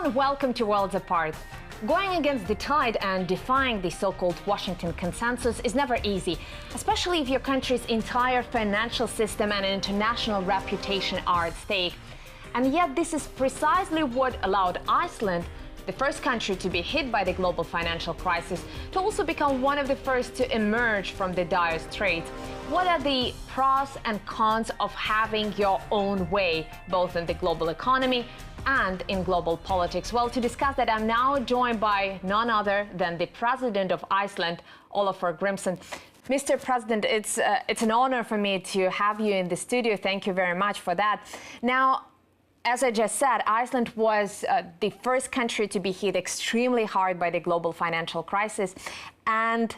everyone, welcome to Worlds Apart. Going against the tide and defying the so-called Washington consensus is never easy, especially if your country's entire financial system and international reputation are at stake. And yet this is precisely what allowed Iceland, the first country to be hit by the global financial crisis, to also become one of the first to emerge from the dire straits. What are the pros and cons of having your own way, both in the global economy and in global politics? Well, to discuss that, I'm now joined by none other than the President of Iceland, Ólafur Grímsson. Mr. President, it's an honor for me to have you in the studio. Thank you very much for that. Now, as I just said, Iceland was the first country to be hit extremely hard by the global financial crisis. And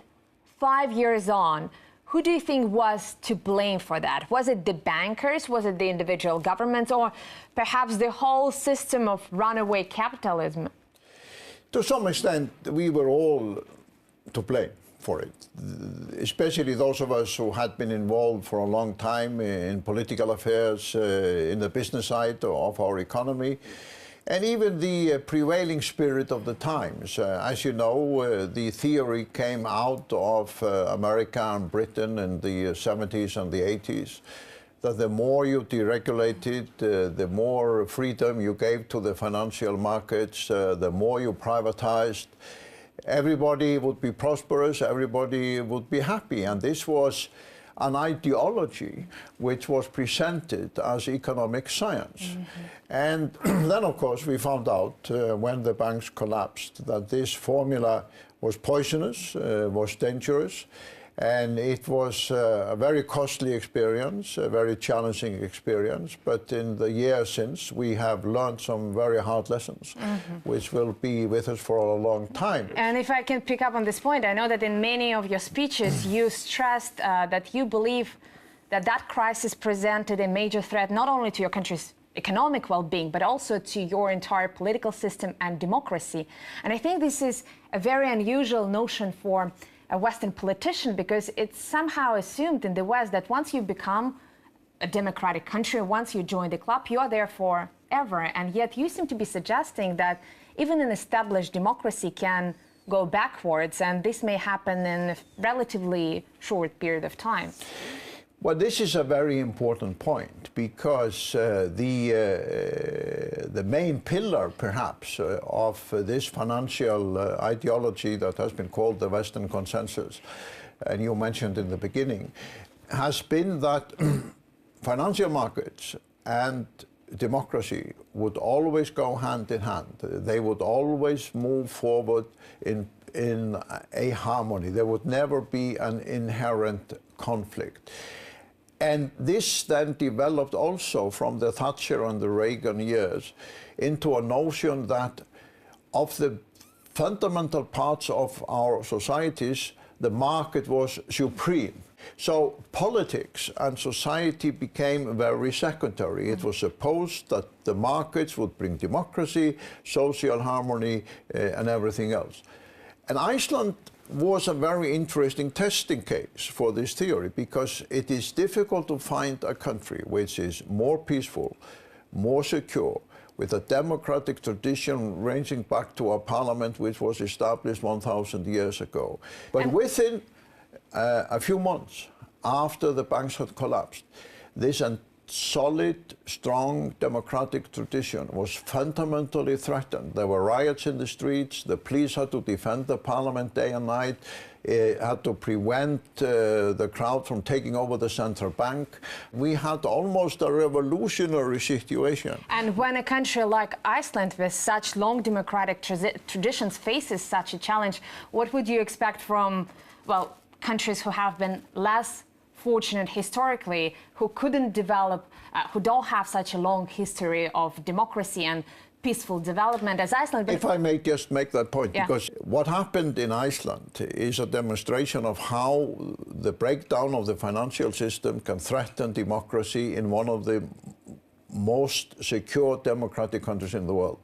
5 years on, who do you think was to blame for that? Was it the bankers? Was it the individual governments? Or perhaps the whole system of runaway capitalism? To some extent, we were all to blame for it, especially those of us who had been involved for a long time in political affairs, in the business side of our economy, and even the prevailing spirit of the times. As you know, the theory came out of America and Britain in the 70s and the 80s, that the more you deregulated, the more freedom you gave to the financial markets, the more you privatized, everybody would be prosperous, everybody would be happy. And this was an ideology which was presented as economic science. Mm-hmm. And then, of course, we found out when the banks collapsed that this formula was poisonous, was dangerous, and it was a very costly experience, a very challenging experience. But in the years since, we have learned some very hard lessons, which will be with us for a long time. And if I can pick up on this point, I know that in many of your speeches, you stressed that you believe that that crisis presented a major threat not only to your country's economic well-being, but also to your entire political system and democracy. And I think this is a very unusual notion for a Western politician, because it's somehow assumed in the West that once you become a democratic country, once you join the club, you are there forever. And yet you seem to be suggesting that even an established democracy can go backwards, and this may happen in a relatively short period of time. Well, this is a very important point, because the main pillar, perhaps, of this financial ideology that has been called the Western consensus, and you mentioned in the beginning, has been that financial markets and democracy would always go hand in hand. They would always move forward in a harmony. There would never be an inherent conflict. And this then developed also from the Thatcher and the Reagan years into a notion that of the fundamental parts of our societies, the market was supreme. So politics and society became very secondary. It was supposed that the markets would bring democracy, social harmony, and everything else. And Iceland was a very interesting testing case for this theory, because it is difficult to find a country which is more peaceful, more secure, with a democratic tradition ranging back to a parliament which was established 1,000 years ago. But within a few months after the banks had collapsed, this solid, strong democratic tradition was fundamentally threatened. There were riots in the streets, the police had to defend the parliament day and night, had to prevent the crowd from taking over the central bank. We had almost a revolutionary situation. And when a country like Iceland, with such long democratic traditions, faces such a challenge, what would you expect from, well, countries who have been less fortunate historically, who couldn't develop, who don't have such a long history of democracy and peaceful development as Iceland? If I may just make that point, because what happened in Iceland is a demonstration of how the breakdown of the financial system can threaten democracy in one of the most secure democratic countries in the world.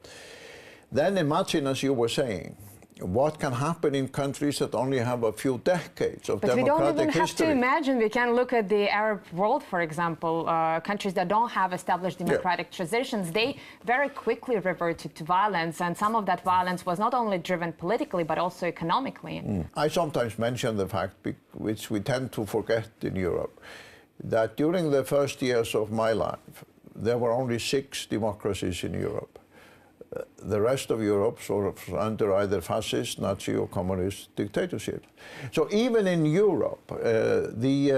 Then imagine, as you were saying, what can happen in countries that only have a few decades of but democratic history. But we don't even have to imagine. We can look at the Arab world, for example, countries that don't have established democratic traditions. They very quickly reverted to violence, and some of that violence was not only driven politically, but also economically. I sometimes mention the fact, which we tend to forget in Europe, that during the first years of my life, there were only 6 democracies in Europe. The rest of Europe sort of under either fascist, Nazi or communist dictatorship. So even in Europe, the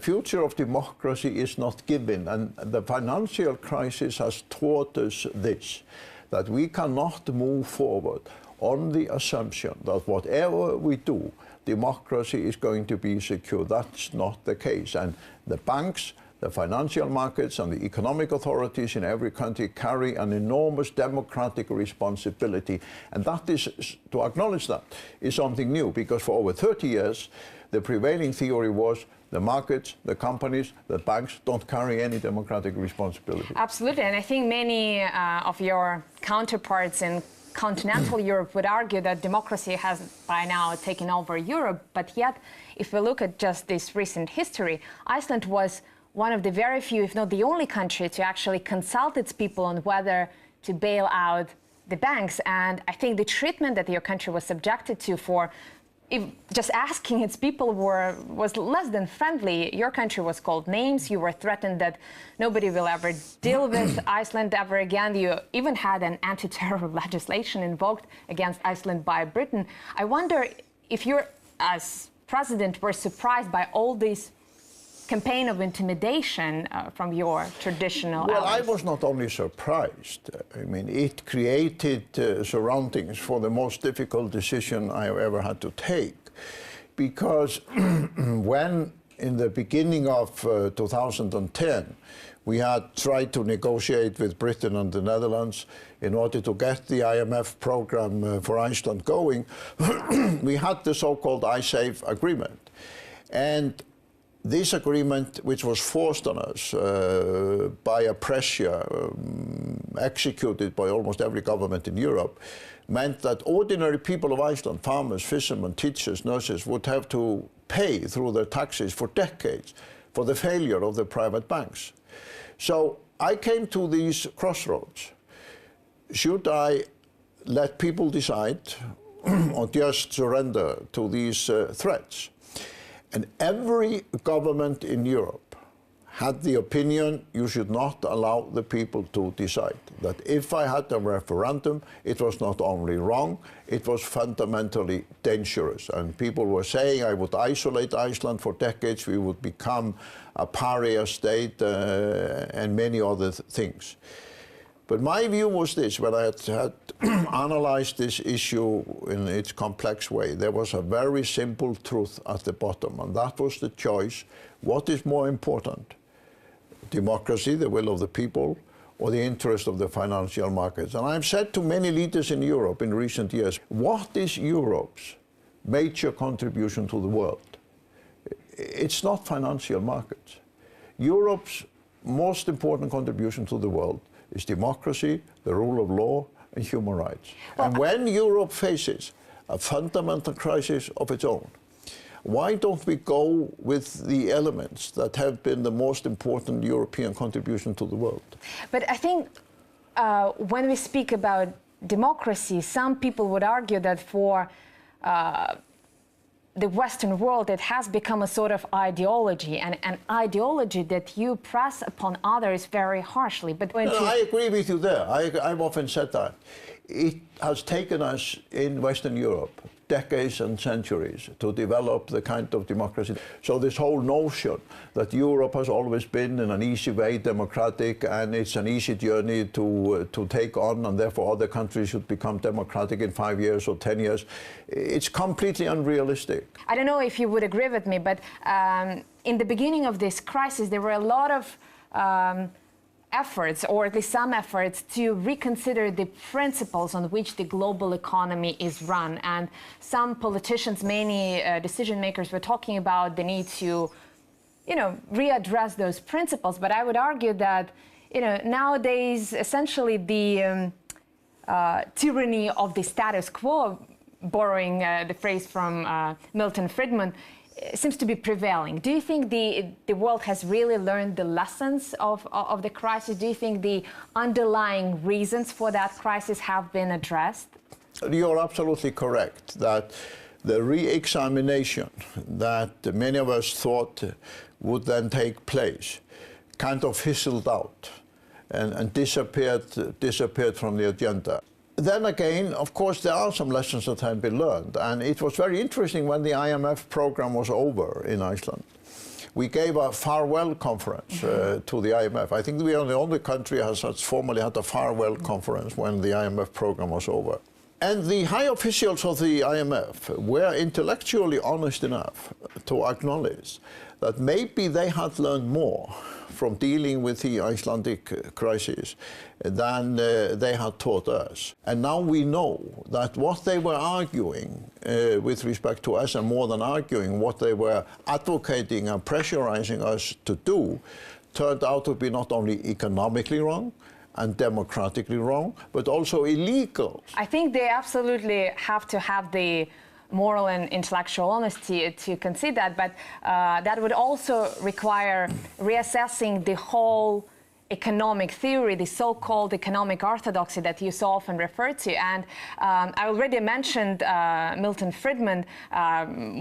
future of democracy is not given, and the financial crisis has taught us this, that we cannot move forward on the assumption that whatever we do, democracy is going to be secure. That's not the case, and the banks, the financial markets and the economic authorities in every country carry an enormous democratic responsibility. And that is, to acknowledge that, is something new, because for over 30 years, the prevailing theory was the markets, the companies, the banks don't carry any democratic responsibility. Absolutely, and I think many of your counterparts in continental Europe would argue that democracy has by now taken over Europe, but yet, if we look at just this recent history, Iceland was one of the very few, if not the only country, to actually consult its people on whether to bail out the banks. And I think the treatment that your country was subjected to for just asking its people was less than friendly. Your country was called names. You were threatened that nobody will ever deal with Iceland ever again. You even had an anti-terror legislation invoked against Iceland by Britain. I wonder if you, as president, were surprised by all these campaign of intimidation from your traditional Well, allies. I was not only surprised. I mean, it created surroundings for the most difficult decision I have ever had to take. Because when, in the beginning of 2010, we had tried to negotiate with Britain and the Netherlands in order to get the IMF program for Iceland going, we had the so-called I-Save agreement. And this agreement, which was forced on us by a pressure executed by almost every government in Europe, meant that ordinary people of Iceland, farmers, fishermen, teachers, nurses, would have to pay through their taxes for decades for the failure of the private banks. So I came to these crossroads. Should I let people decide or just surrender to these threats? And every government in Europe had the opinion you should not allow the people to decide. That if I had a referendum, it was not only wrong, it was fundamentally dangerous. And people were saying I would isolate Iceland for decades, we would become a pariah state and many other things. But my view was this: when I had analyzed this issue in its complex way, there was a very simple truth at the bottom, and that was the choice. What is more important? Democracy, the will of the people, or the interest of the financial markets? And I've said to many leaders in Europe in recent years, what is Europe's major contribution to the world? It's not financial markets. Europe's most important contribution to the world is democracy, the rule of law, and human rights. Well, and when Europe faces a fundamental crisis of its own, why don't we go with the elements that have been the most important European contribution to the world? But I think when we speak about democracy, some people would argue that for the Western world, it has become a sort of ideology, and an ideology that you press upon others very harshly. But when I agree with you there. I've often said that. It has taken us in Western Europe decades and centuries to develop the kind of democracy. So this whole notion that Europe has always been in an easy way democratic and it's an easy journey to take on, and therefore other countries should become democratic in 5 years or 10 years, it's completely unrealistic. I don't know if you would agree with me, but in the beginning of this crisis, there were a lot of efforts, or at least some efforts, to reconsider the principles on which the global economy is run. And some politicians, many decision makers, were talking about the need to, readdress those principles. But I would argue that, nowadays, essentially the tyranny of the status quo, borrowing the phrase from Milton Friedman, seems to be prevailing. Do you think the world has really learned the lessons of the crisis? Do you think the underlying reasons for that crisis have been addressed? You're absolutely correct that the re-examination that many of us thought would then take place kind of fizzled out and disappeared from the agenda. Then again, of course, there are some lessons that have been learned, and it was very interesting when the IMF program was over in Iceland. We gave a farewell conference to the IMF. I think we are the only country that has formally had a farewell conference when the IMF program was over. And the high officials of the IMF were intellectually honest enough to acknowledge that maybe they had learned more from dealing with the Icelandic crisis than they had taught us. And now we know that what they were arguing with respect to us, and more than arguing, what they were advocating and pressurizing us to do, turned out to be not only economically wrong and democratically wrong, but also illegal. I think they absolutely have to have the moral and intellectual honesty to concede that, but that would also require reassessing the whole economic theory, the so-called economic orthodoxy that you so often refer to. And I already mentioned Milton Friedman,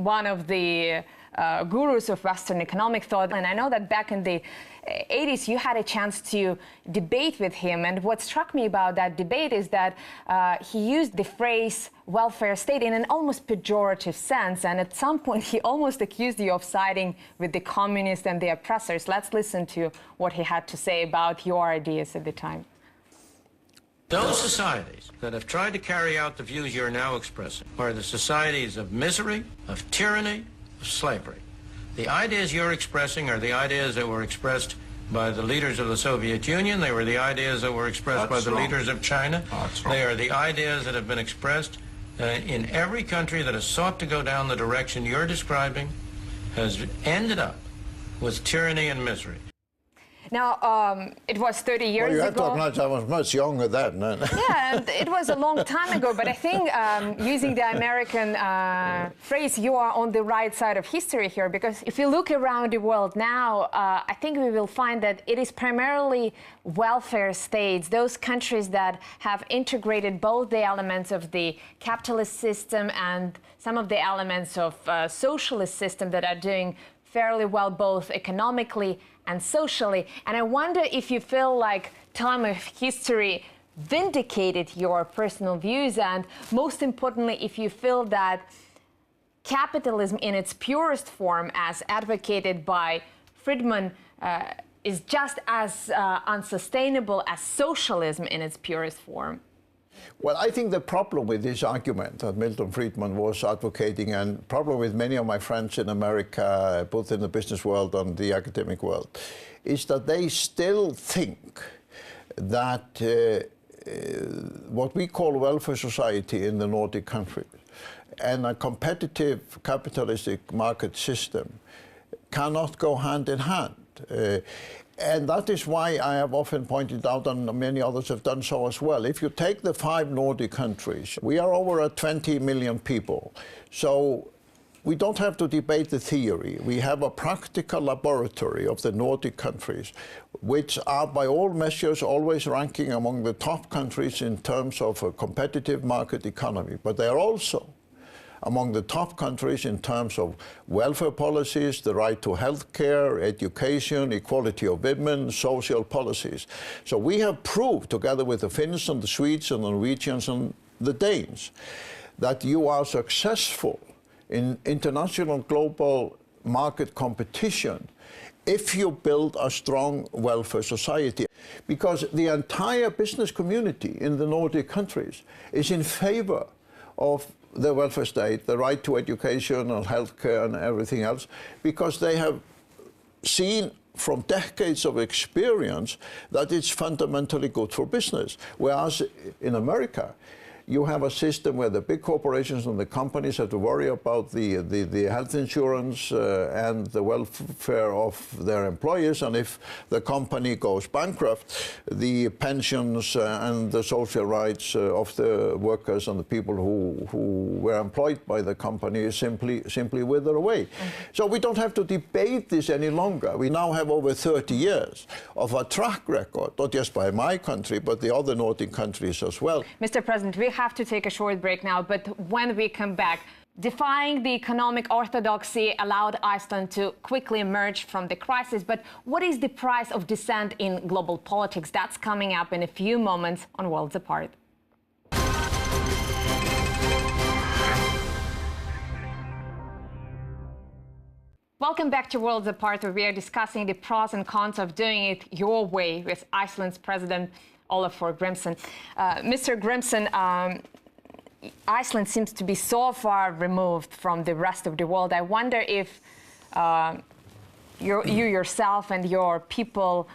one of the gurus of Western economic thought, and I know that back in the 80s you had a chance to debate with him, and what struck me about that debate is that he used the phrase welfare state in an almost pejorative sense, and at some point he almost accused you of siding with the communists and the oppressors. Let's listen to what he had to say about your ideas at the time. Those societies that have tried to carry out the views you're now expressing are the societies of misery, of tyranny, of slavery. The ideas you're expressing are the ideas that were expressed by the leaders of the Soviet Union. They were the ideas that were expressed by the leaders of China. They are the ideas that have been expressed in every country that has sought to go down the direction you're describing, has ended up with tyranny and misery. Now, it was 30 years ago. Well, you have to acknowledge I was much younger then. Yeah, and it was a long time ago, but I think using the American phrase, you are on the right side of history here, because if you look around the world now, I think we will find that it is primarily welfare states, those countries that have integrated both the elements of the capitalist system and some of the elements of socialist system that are doing fairly well both economically and socially. And I wonder if you feel like time of history vindicated your personal views, and most importantly, if you feel that capitalism in its purest form, as advocated by Friedman, is just as unsustainable as socialism in its purest form. Well, I think the problem with this argument that Milton Friedman was advocating, and problem with many of my friends in America, both in the business world and the academic world, is that they still think that what we call welfare society in the Nordic countries and a competitive capitalistic market system cannot go hand in hand. And that is why I have often pointed out, and many others have done so as well, if you take the 5 Nordic countries, we are over at 20 million people. So we don't have to debate the theory. We have a practical laboratory of the Nordic countries, which are by all measures always ranking among the top countries in terms of a competitive market economy. But they are also among the top countries in terms of welfare policies, the right to health care, education, equality of women, social policies. So we have proved, together with the Finns and the Swedes and the Norwegians and the Danes, that you are successful in international global market competition if you build a strong welfare society. Because the entire business community in the Nordic countries is in favor of the welfare state, the right to education and healthcare and everything else, because they have seen from decades of experience that it's fundamentally good for business. Whereas in America, you have a system where the big corporations and the companies have to worry about the health insurance and the welfare of their employees, and if the company goes bankrupt, the pensions and the social rights of the workers and the people who were employed by the company simply wither away. So we don't have to debate this any longer. We now have over 30 years of a track record, not just by my country, but the other Nordic countries as well. Mr. President, we have to take a short break now, but when we come back, defying the economic orthodoxy allowed Iceland to quickly emerge from the crisis. But what is the price of dissent in global politics? That's coming up in a few moments on Worlds Apart. Welcome back to Worlds Apart, where we are discussing the pros and cons of doing it your way with Iceland's President Olafur Grimsson. Mr. Grimsson, Iceland seems to be so far removed from the rest of the world. I wonder if you yourself and your people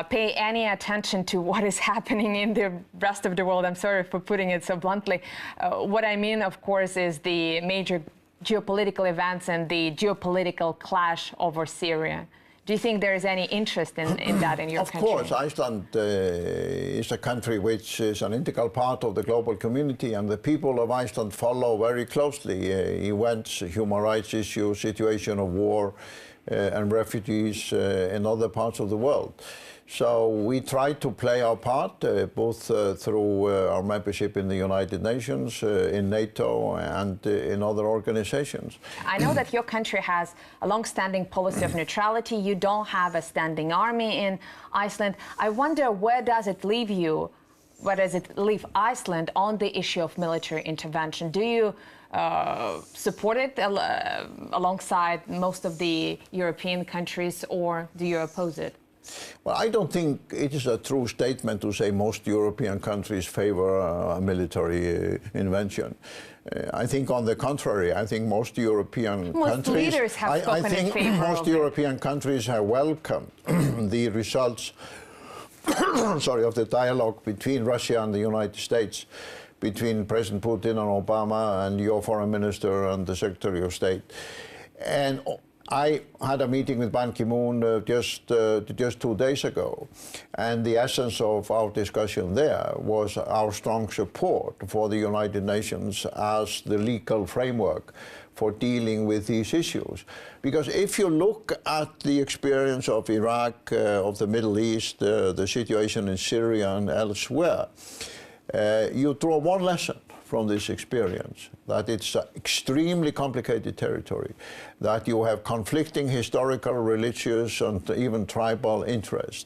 pay any attention to what is happening in the rest of the world. I'm sorry for putting it so bluntly. What I mean, of course, is the major geopolitical events and the geopolitical clash over Syria. Do you think there is any interest in that in your country? Of course, Iceland is a country which is an integral part of the global community, and the people of Iceland follow very closely events, human rights issues, situation of war and refugees in other parts of the world. So we try to play our part, both through our membership in the United Nations, in NATO, and in other organizations. I know that your country has a long-standing policy of neutrality. You don't have a standing army in Iceland. I wonder, where does it leave you? Where does it leave Iceland on the issue of military intervention? Do you support it alongside most of the European countries, or do you oppose it? Well, I don't think it is a true statement to say most European countries favor a military invention. I think, on the contrary, I think most European countries, leaders have spoken I think in favor most of European countries have welcomed the results of the dialogue between Russia and the United States, between President Putin and Obama and your foreign minister and the Secretary of State. And I had a meeting with Ban Ki-moon just 2 days ago, and the essence of our discussion there was our strong support for the United Nations as the legal framework for dealing with these issues. Because if you look at the experience of Iraq, of the Middle East, the situation in Syria and elsewhere, you draw one lesson from this experience, that it's an extremely complicated territory, that you have conflicting historical, religious, and even tribal interests.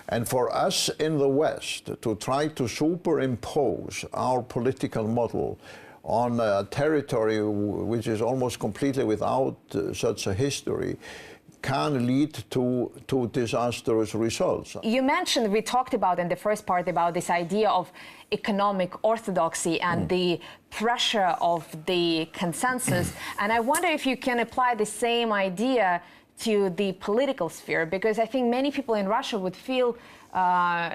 And for us in the West to try to superimpose our political model on a territory which is almost completely without such a history can lead to disastrous results. You mentioned, we talked about in the first part about this idea of economic orthodoxy and the pressure of the consensus. And I wonder if you can apply the same idea to the political sphere, because I think many people in Russia would feel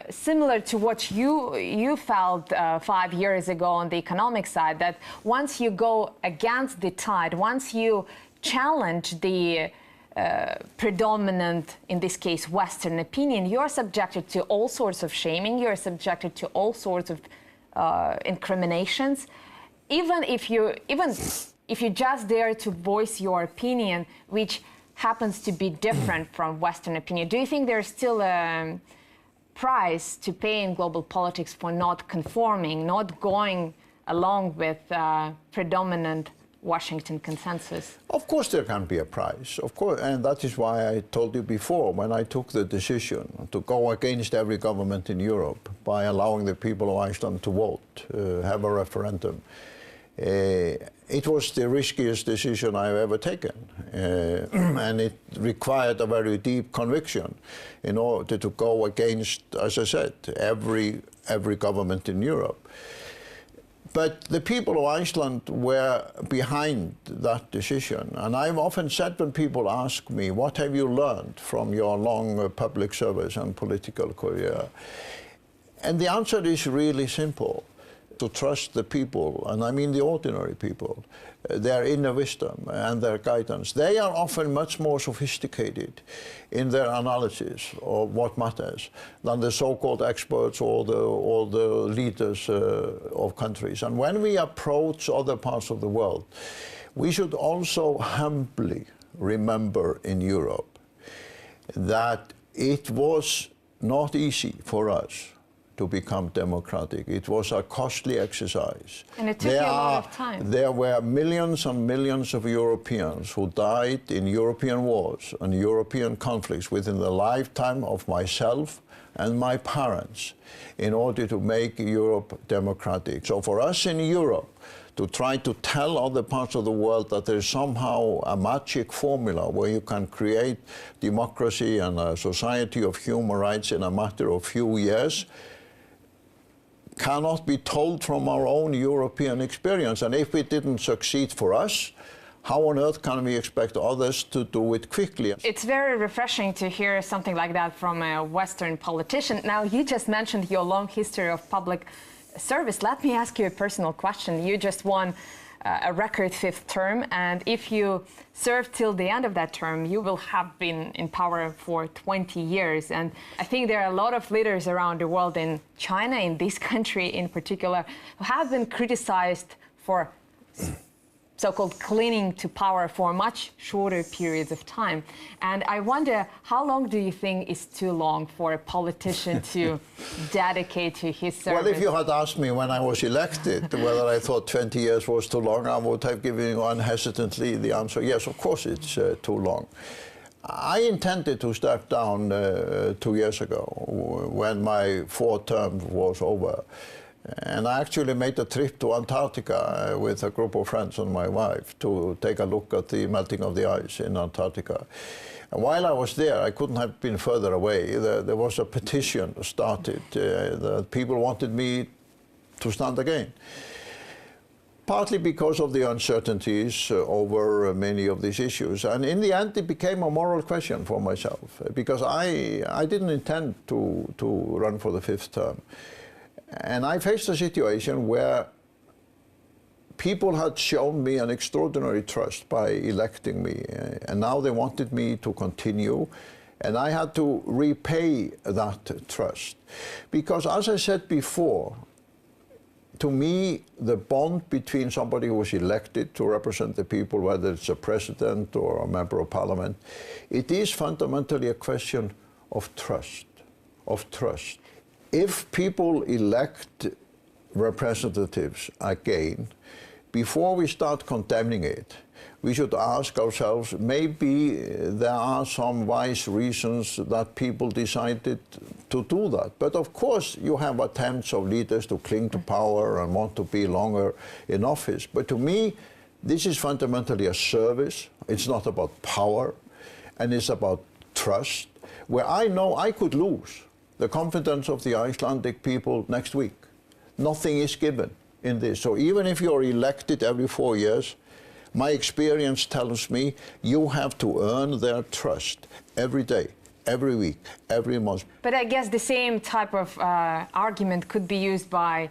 similar to what you felt 5 years ago on the economic side, that once you go against the tide, once you challenge the predominant, in this case, Western opinion, you're subjected to all sorts of shaming, you're subjected to all sorts of incriminations. Even if you just dare to voice your opinion, which happens to be different from Western opinion, do you think there's still a price to pay in global politics for not conforming, not going along with predominant Washington consensus? Of course there can be a price, of course, and that is why I told you before, when I took the decision to go against every government in Europe by allowing the people of Iceland to vote, have a referendum, it was the riskiest decision I've ever taken, and it required a very deep conviction in order to go against, as I said, every government in Europe. But the people of Iceland were behind that decision. And I've often said, when people ask me, what have you learned from your long public service and political career? And the answer is really simple. to trust the people, and I mean the ordinary people, their inner wisdom and their guidance. They are often much more sophisticated in their analysis of what matters than the so-called experts or the leaders of countries. And when we approach other parts of the world, we should also humbly remember in Europe that it was not easy for us to become democratic. It was a costly exercise. And it took you a lot of time. There were millions and millions of Europeans who died in European wars and European conflicts within the lifetime of myself and my parents in order to make Europe democratic. So for us in Europe, to try to tell other parts of the world that there is somehow a magic formula where you can create democracy and a society of human rights in a matter of few years cannot be told from our own European experience. And if it didn't succeed for us, how on earth can we expect others to do it quickly? It's very refreshing to hear something like that from a Western politician. Now, you just mentioned your long history of public service. Let me ask you a personal question. You just won a record 5th term, and if you serve till the end of that term, you will have been in power for 20 years. And I think there are a lot of leaders around the world, in China, in this country in particular, who have been criticized for so-called clinging to power for much shorter periods of time. And I wonder, how long do you think is too long for a politician to dedicate to his service? Well, if you had asked me when I was elected whether I thought 20 years was too long, I would have given you unhesitantly the answer, yes, of course it's too long. I intended to step down 2 years ago when my 4th term was over. And I actually made a trip to Antarctica with a group of friends and my wife to take a look at the melting of the ice in Antarctica. And while I was there, I couldn't have been further away. There was a petition started that people wanted me to stand again. Partly because of the uncertainties over many of these issues. And in the end, it became a moral question for myself, because I didn't intend to run for the 5th term. And I faced a situation where people had shown me an extraordinary trust by electing me, and now they wanted me to continue, and I had to repay that trust. Because as I said before, to me, the bond between somebody who was elected to represent the people, whether it's a president or a member of parliament, it is fundamentally a question of trust, If people elect representatives again, before we start condemning it, we should ask ourselves, maybe there are some wise reasons that people decided to do that. But of course, you have attempts of leaders to cling to power and want to be longer in office. But to me, this is fundamentally a service. It's not about power, and it's about trust, where I know I could lose the confidence of the Icelandic people next week. Nothing is given in this. So even if you're elected every 4 years, my experience tells me you have to earn their trust every day, every week, every month. But I guess the same type of argument could be used by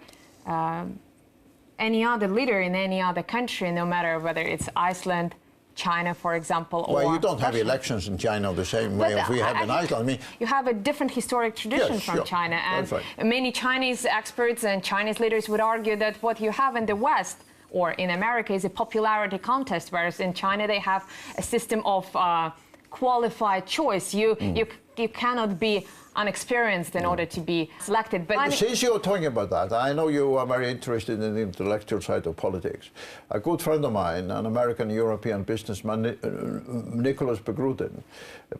any other leader in any other country, no matter whether it's Iceland, China, for example, or well, you don't have Russia. elections in China the same way as we have in Iceland. I mean, you have a different historic tradition yes, from sure. China, and that's right. Many Chinese experts and Chinese leaders would argue that what you have in the West or in America is a popularity contest, whereas in China they have a system of qualified choice. You cannot be unexperienced in order to be selected. But since you're talking about that, I know you are very interested in the intellectual side of politics. A good friend of mine, an American-European businessman, Nicholas Begrudin,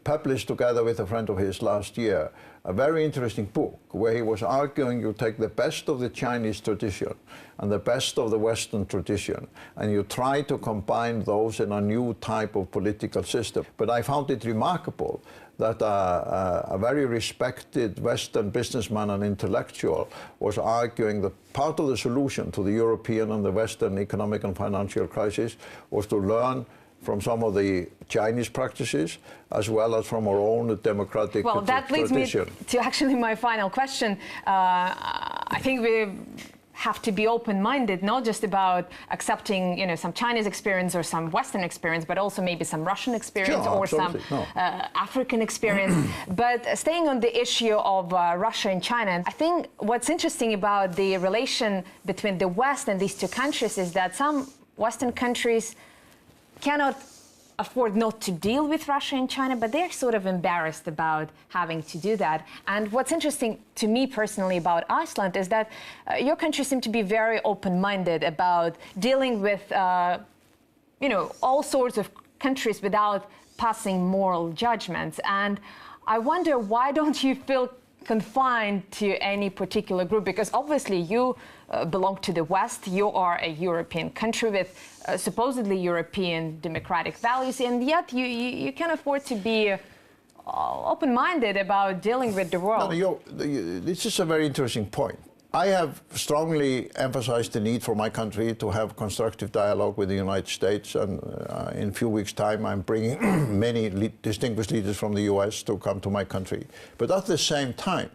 published together with a friend of his last year a very interesting book where he was arguing you take the best of the Chinese tradition and the best of the Western tradition, and you try to combine those in a new type of political system. But I found it remarkable that a very respected Western businessman and intellectual was arguing that part of the solution to the European and the Western economic and financial crisis was to learn from some of the Chinese practices as well as from our own democratic tradition. Well, that leads me to actually my final question. I think we have to be open-minded, not just about accepting, you know, some Chinese experience or some Western experience, but also maybe some Russian experience or some African experience. But staying on the issue of Russia and China, I think what's interesting about the relation between the West and these two countries is that some Western countries cannot afford not to deal with Russia and China, but they're sort of embarrassed about having to do that. And what's interesting to me personally about Iceland is that your country seemed to be very open-minded about dealing with, you know, all sorts of countries without passing moral judgments. And I wonder, why don't you feel confined to any particular group? Because obviously you belong to the West, you are a European country with supposedly European democratic values, and yet you can afford to be open-minded about dealing with the world. No, this is a very interesting point. I have strongly emphasized the need for my country to have constructive dialogue with the United States, and in a few weeks' time I'm bringing many distinguished leaders from the US to come to my country. But at the same time,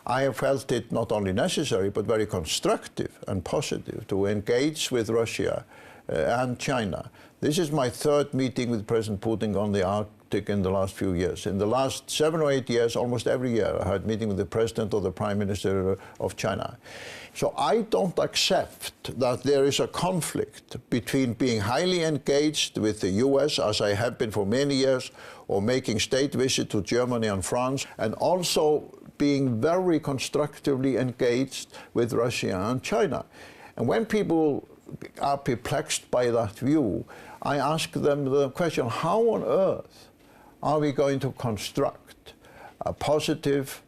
I have felt it not only necessary, but very constructive and positive to engage with Russia and China. This is my third meeting with President Putin on the Arctic in the last few years. In the last 7 or 8 years, almost every year, I had a meeting with the President or the Prime Minister of China. So I don't accept that there is a conflict between being highly engaged with the US, as I have been for many years, or making state visits to Germany and France, and also being very constructively engaged with Russia and China. And when people are perplexed by that view, I ask them the question, how on earth are we going to construct a positive,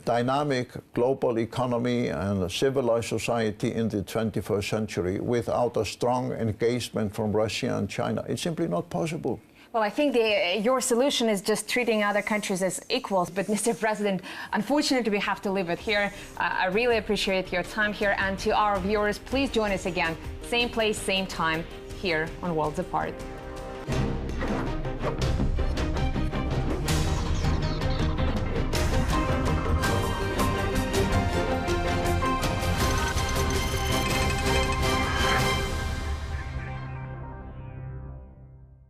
dynamic global economy and a civilized society in the 21st century without a strong engagement from Russia and China? It's simply not possible. Well, I think your solution is just treating other countries as equals. But, Mr. President, unfortunately, we have to leave it here. I really appreciate your time here. And to our viewers, please join us again. Same place, same time, here on Worlds Apart.